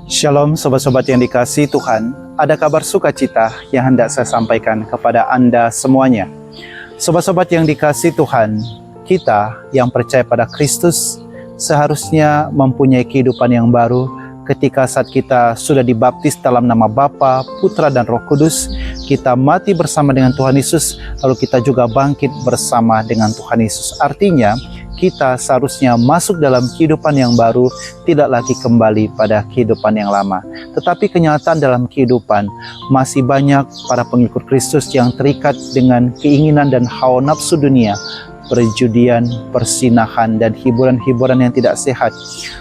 Shalom sobat-sobat yang dikasihi Tuhan, ada kabar sukacita yang hendak saya sampaikan kepada Anda semuanya. Sobat-sobat yang dikasihi Tuhan, kita yang percaya pada Kristus seharusnya mempunyai kehidupan yang baru ketika saat kita sudah dibaptis dalam nama Bapa, Putra dan Roh Kudus. Kita mati bersama dengan Tuhan Yesus, lalu kita juga bangkit bersama dengan Tuhan Yesus. Artinya kita seharusnya masuk dalam kehidupan yang baru, tidak lagi kembali pada kehidupan yang lama. Tetapi kenyataan dalam kehidupan, masih banyak para pengikut Kristus yang terikat dengan keinginan dan hawa nafsu dunia, perjudian, persinahan, dan hiburan-hiburan yang tidak sehat.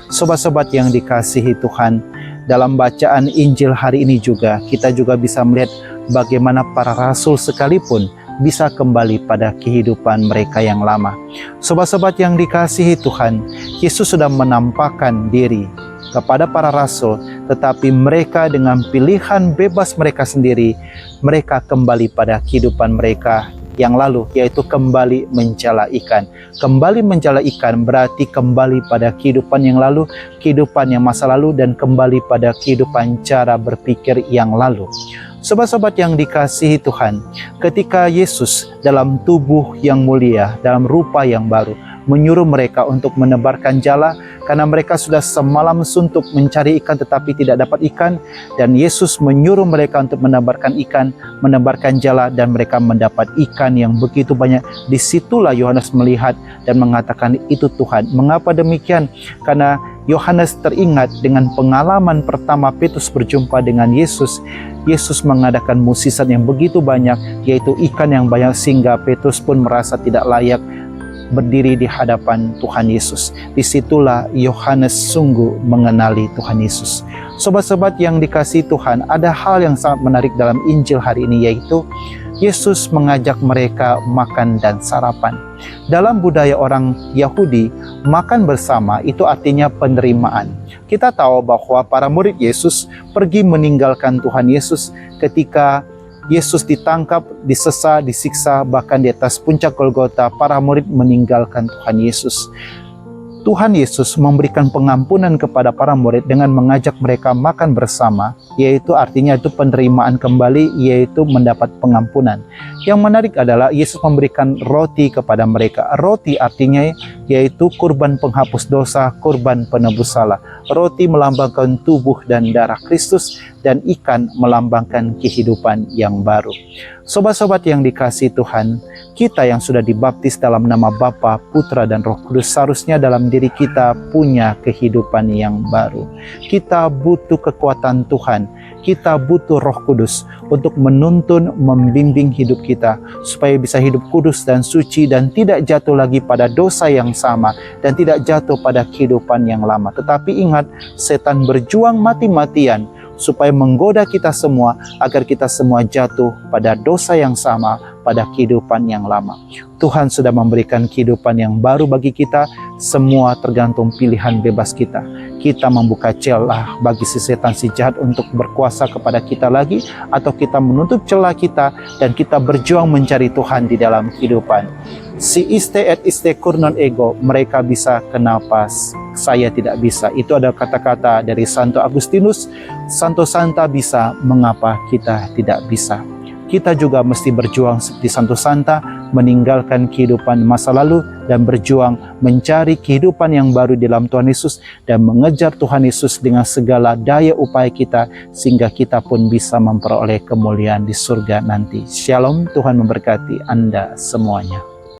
Sobat-sobat yang dikasihi Tuhan, dalam bacaan Injil hari ini juga, kita juga bisa melihat bagaimana para rasul sekalipun bisa kembali pada kehidupan mereka yang lama. Sobat-sobat yang dikasihi Tuhan, Yesus sudah menampakkan diri kepada para rasul, tetapi mereka dengan pilihan bebas mereka sendiri, mereka kembali pada kehidupan mereka yang lalu, yaitu kembali menjala ikan. Kembali menjala ikan berarti kembali pada kehidupan yang lalu, kehidupan yang masa lalu, dan kembali pada kehidupan cara berpikir yang lalu. Sobat-sobat yang dikasihi Tuhan, ketika Yesus dalam tubuh yang mulia, dalam rupa yang baru, menyuruh mereka untuk menebarkan jala, karena mereka sudah semalam suntuk mencari ikan tetapi tidak dapat ikan, dan Yesus menyuruh mereka untuk menebarkan ikan, menebarkan jala, dan mereka mendapat ikan yang begitu banyak. Disitulah Yohanes melihat dan mengatakan, itu Tuhan. Mengapa demikian? Karena Yohanes teringat dengan pengalaman pertama Petrus berjumpa dengan Yesus. Yesus mengadakan mukjizat yang begitu banyak, yaitu ikan yang banyak, sehingga Petrus pun merasa tidak layak berdiri di hadapan Tuhan Yesus. Disitulah Yohanes sungguh mengenali Tuhan Yesus. Sobat-sobat yang dikasihi Tuhan, ada hal yang sangat menarik dalam Injil hari ini, yaitu Yesus mengajak mereka makan dan sarapan. Dalam budaya orang Yahudi, makan bersama itu artinya penerimaan. Kita tahu bahwa para murid Yesus pergi meninggalkan Tuhan Yesus ketika Yesus ditangkap, disesa, disiksa, bahkan di atas puncak Golgota, para murid meninggalkan Tuhan Yesus. Tuhan Yesus memberikan pengampunan kepada para murid dengan mengajak mereka makan bersama, yaitu artinya itu penerimaan kembali, yaitu mendapat pengampunan. Yang menarik adalah Yesus memberikan roti kepada mereka. Roti artinya yaitu kurban penghapus dosa, kurban penebus salah. Roti melambangkan tubuh dan darah Kristus, dan ikan melambangkan kehidupan yang baru. Sobat-sobat yang dikasihi Tuhan, kita yang sudah dibaptis dalam nama Bapa, Putra, dan Roh Kudus, seharusnya dalam diri kita punya kehidupan yang baru. Kita butuh kekuatan Tuhan, kita butuh Roh Kudus untuk menuntun, membimbing hidup kita, supaya bisa hidup kudus dan suci, dan tidak jatuh lagi pada dosa yang sama, dan tidak jatuh pada kehidupan yang lama. Tetapi ingat, setan berjuang mati-matian supaya menggoda kita semua, agar kita semua jatuh pada dosa yang sama, pada kehidupan yang lama. Tuhan sudah memberikan kehidupan yang baru bagi kita, semua tergantung pilihan bebas kita. Kita membuka celah bagi si setan, si jahat untuk berkuasa kepada kita lagi, atau kita menutup celah kita dan kita berjuang mencari Tuhan di dalam kehidupan. Si iste et iste kurnon ego, mereka bisa, kenapa saya tidak bisa? Itu adalah kata-kata dari Santo Agustinus. Santo Santa bisa, mengapa kita tidak bisa? Kita juga mesti berjuang seperti Santo Santa, meninggalkan kehidupan masa lalu dan berjuang mencari kehidupan yang baru di dalam Tuhan Yesus, dan mengejar Tuhan Yesus dengan segala daya upaya kita, sehingga kita pun bisa memperoleh kemuliaan di surga nanti. Shalom, Tuhan memberkati Anda semuanya.